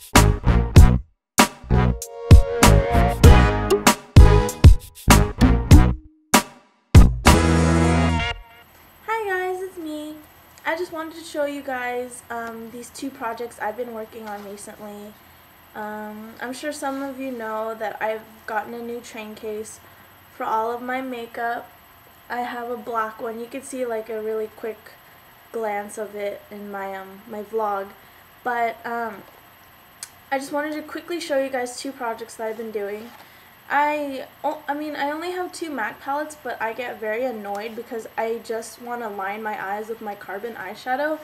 Hi guys, it's me. I just wanted to show you guys these two projects I've been working on recently. I'm sure some of you know that I've gotten a new train case for all of my makeup. I have a black one. You can see like a really quick glance of it in my my vlog. But I just wanted to quickly show you guys two projects that I've been doing. I only have two MAC palettes, but I get very annoyed because I just want to line my eyes with my carbon eyeshadow,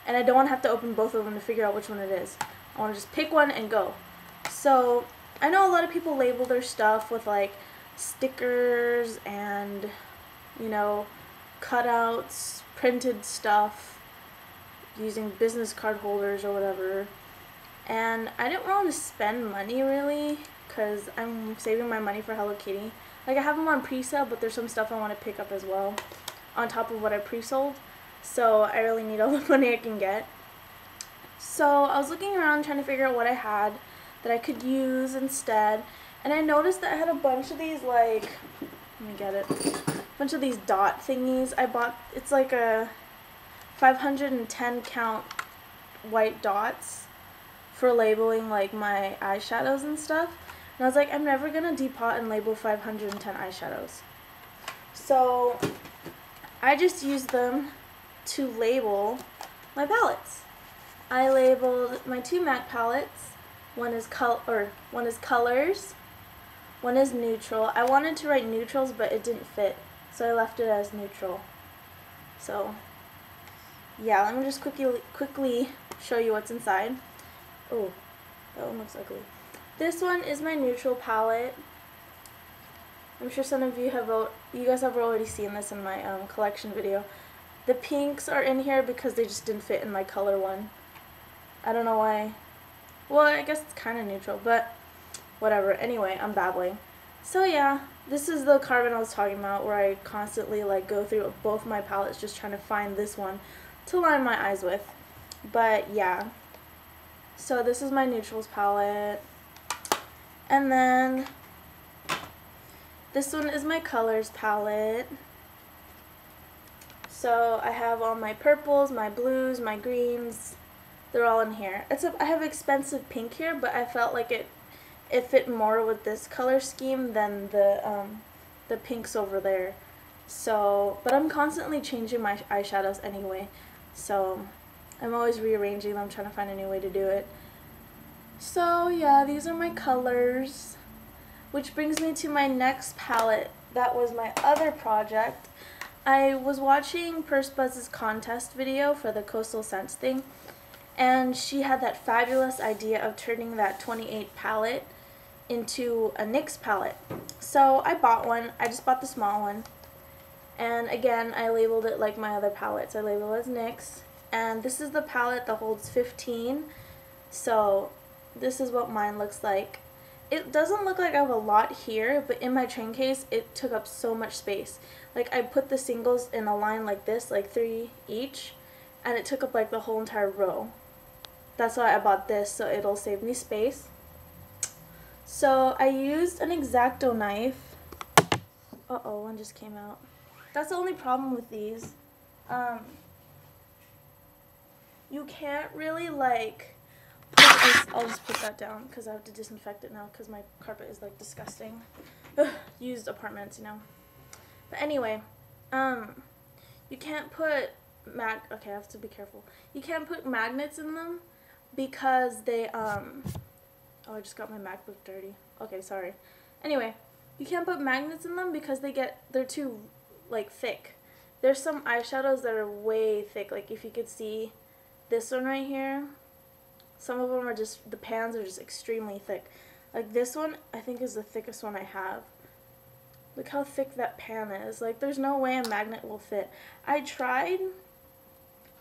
and I don't want to have to open both of them to figure out which one it is. I want to just pick one and go. So I know a lot of people label their stuff with like stickers and, you know, cutouts, printed stuff, using business card holders or whatever. And I didn't want to spend money really, because I'm saving my money for Hello Kitty. Like, I have them on pre-sale, but there's some stuff I want to pick up as well on top of what I pre-sold. So I really need all the money I can get. So I was looking around trying to figure out what I had that I could use instead. And I noticed that I had a bunch of these, like, let me get it, a bunch of these dot thingies. I bought, it's like a 510 count white dots for labeling like my eyeshadows and stuff. And I was like, I'm never gonna depot and label 510 eyeshadows. So I just used them to label my palettes. I labeled my two MAC palettes. One is colors, one is neutral. I wanted to write neutrals, but it didn't fit, so I left it as neutral. So yeah, let me just quickly show you what's inside. Oh, that one looks ugly. This one is my neutral palette. I'm sure some of you guys have already seen this in my collection video. The pinks are in here because they just didn't fit in my color one. I don't know why. Well, I guess it's kind of neutral, but whatever. Anyway, I'm babbling. So yeah, this is the carbon I was talking about, where I constantly like go through both my palettes just trying to find this one to line my eyes with. But yeah. So this is my neutrals palette, and then this one is my colors palette. So I have all my purples, my blues, my greens, they're all in here. I have expensive pink here, but I felt like it fit more with this color scheme than the pinks over there. So, but I'm constantly changing my eyeshadows anyway, so I'm always rearranging them, trying to find a new way to do it. So yeah, these are my colors, which brings me to my next palette. That was my other project. I was watching Pursebuzz's contest video for the Coastal Scents thing, and she had that fabulous idea of turning that 28 palette into a NYX palette. So I bought one. I just bought the small one. And again, I labeled it like my other palettes. I labeled it as NYX. And this is the palette that holds 15. So this is what mine looks like. It doesn't look like I have a lot here, but in my train case, it took up so much space. Like, I put the singles in a line like this, like 3 each, and it took up like the whole entire row. That's why I bought this, so it'll save me space. So I used an exacto knife. Uh-oh, one just came out. That's the only problem with these. You can't really like I'll just put that down because I have to disinfect it now because my carpet is like disgusting. Ugh, used apartments, you know. But anyway, you can't put okay, I have to be careful. You can't put magnets in them because they oh, I just got my MacBook dirty. Okay, sorry. Anyway, you can't put magnets in them because they're too like thick. There's some eyeshadows that are way thick. Like, if you could see this one right here, some of them are just, the pans are just extremely thick. Like this one, I think is the thickest one I have. Look how thick that pan is. Like, there's no way a magnet will fit. I tried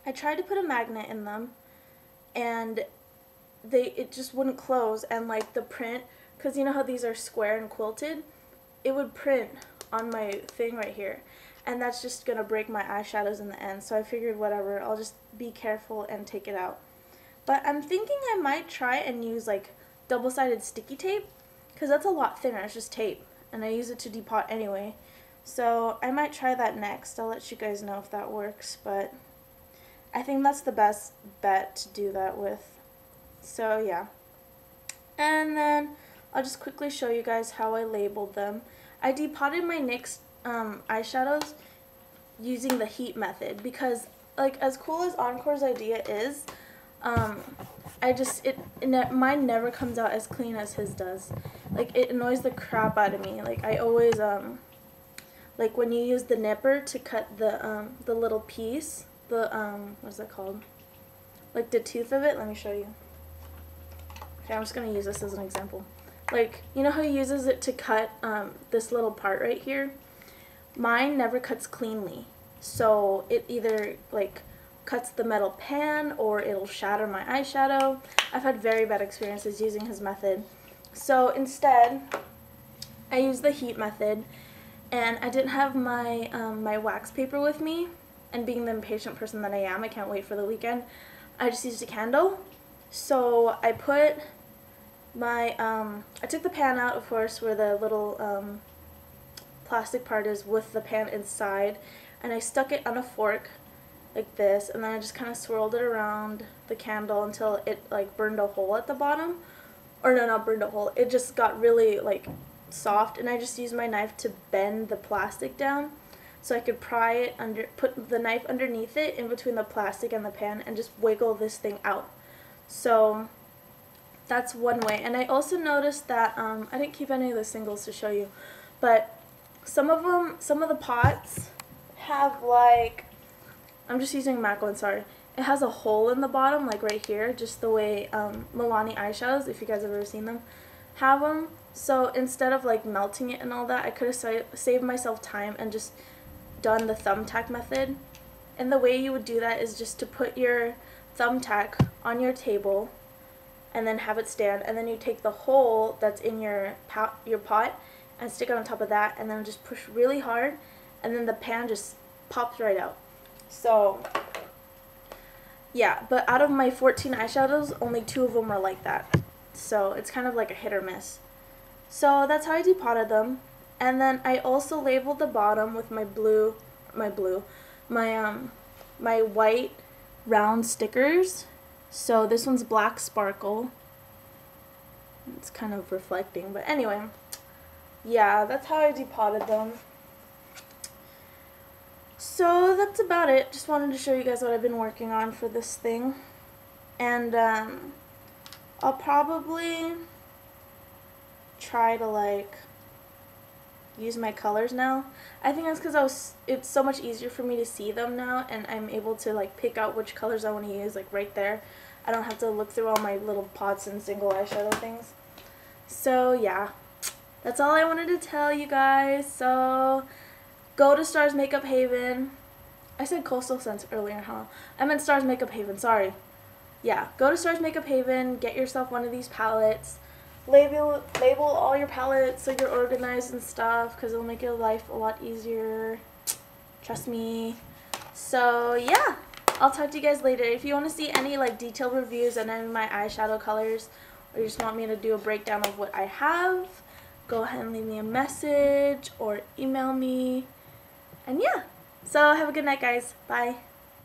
to put a magnet in them, and it just wouldn't close. And like the print, because you know how these are square and quilted, it would print on my thing right here, and that's just gonna break my eyeshadows in the end. So I figured, whatever, I'll just be careful and take it out. But I'm thinking I might try and use like double-sided sticky tape, because that's a lot thinner. It's just tape, and I use it to depot anyway. So I might try that next. I'll let you guys know if that works, but I think that's the best bet to do that with. So yeah. And then I'll just quickly show you guys how I labeled them. I depotted my NYX eyeshadows using the heat method, because like as cool as Encore's idea is, mine never comes out as clean as his does. Like, it annoys the crap out of me. Like, I always like when you use the nipper to cut the little piece, what is that called? Like the tooth of it. Let me show you. Okay, I'm just gonna use this as an example. Like, you know how he uses it to cut this little part right here? Mine never cuts cleanly. So it either like cuts the metal pan or it'll shatter my eyeshadow. I've had very bad experiences using his method. So instead, I used the heat method, and I didn't have my my wax paper with me, and being the impatient person that I am, I can't wait for the weekend. I just used a candle. So I put my I took the pan out, of course, where the little plastic part is with the pan inside, and I stuck it on a fork like this, and then I just kind of swirled it around the candle until it like burned a hole at the bottom. Or no, not burned a hole, it just got really like soft, and I just used my knife to bend the plastic down so I could pry it under, put the knife underneath it in between the plastic and the pan, and just wiggle this thing out. So that's one way. And I also noticed that I didn't keep any of the singles to show you, but some of the pots have like, I'm just using MAC one, sorry. It has a hole in the bottom, like right here, just the way Milani eyeshadows, if you guys have ever seen them, have them. So instead of like melting it and all that, I could have saved myself time and just done the thumbtack method. And the way you would do that is just to put your thumbtack on your table and then have it stand, and then you take the hole that's in your pot and stick it on top of that, and then just push really hard, and then the pan just pops right out. So yeah, but out of my 14 eyeshadows, only 2 of them are like that. So it's kind of like a hit or miss. So that's how I depotted them. And then I also labeled the bottom with my white round stickers. So this one's Black Sparkle. It's kind of reflecting, but anyway. Yeah, that's how I depotted them. So that's about it. Just wanted to show you guys what I've been working on for this thing. And I'll probably try to like use my colors now. I think that's because it's so much easier for me to see them now, and I'm able to like pick out which colors I want to use like right there. I don't have to look through all my little pots and single eyeshadow things. So yeah, that's all I wanted to tell you guys. So go to Stars Makeup Haven. I said Coastal Scents earlier, huh? I meant Stars Makeup Haven, sorry. Yeah, go to Stars Makeup Haven, get yourself one of these palettes. Label all your palettes so you're organized and stuff, because it'll make your life a lot easier. Trust me. So yeah, I'll talk to you guys later. If you want to see any like detailed reviews on any of my eyeshadow colors, or you just want me to do a breakdown of what I have, go ahead and leave me a message or email me. And yeah, so have a good night, guys. Bye.